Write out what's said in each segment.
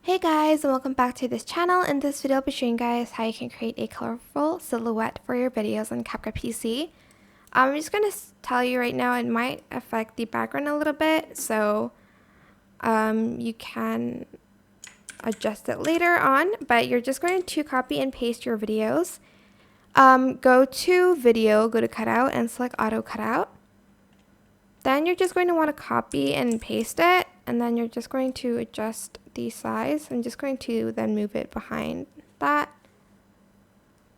Hey guys, and welcome back to this channel. In this video I'll be showing you guys how you can create a colorful silhouette for your videos on CapCut PC. I'm just going to tell you right now it might affect the background a little bit, so you can adjust it later on, but you're just going to copy and paste your videos. Go to video, go to cutout and select auto cutout. Then you're just going to want to copy and paste it, and then you're just going to adjust the size. I'm just going to then move it behind that.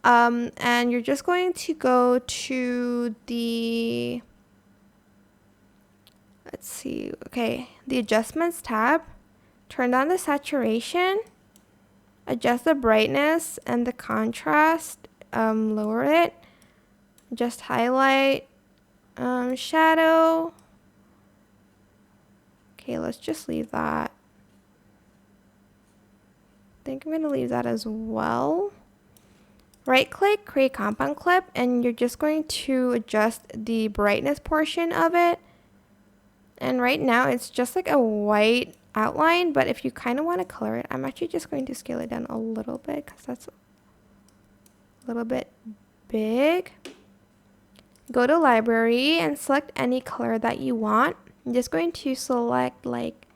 And you're just going to go to the, the adjustments tab, turn down the saturation, adjust the brightness and the contrast, lower it, just highlight, shadow. Okay, let's just leave that. I think I'm going to leave that as well. Right click, create compound clip, and you're just going to adjust the brightness portion of it. And right now it's just like a white outline, but if you kind of want to color it, I'm actually just going to scale it down a little bit because that's a little bit big. Go to library and select any color that you want. I'm just going to select like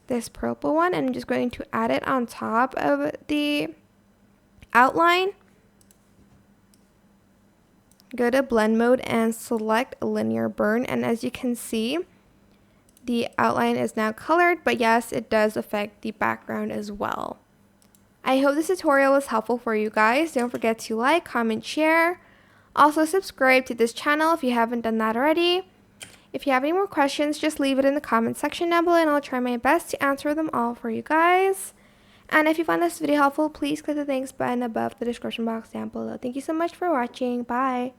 this purple one, and I'm just going to add it on top of the outline. Go to blend mode and select linear burn, and as you can see, the outline is now colored, but yes, it does affect the background as well. I hope this tutorial was helpful for you guys. Don't forget to like, comment, share. Also subscribe to this channel if you haven't done that already. If you have any more questions, just leave it in the comment section down below and I'll try my best to answer them all for you guys. And if you found this video helpful, please click the thanks button above the description box down below. Thank you so much for watching. Bye.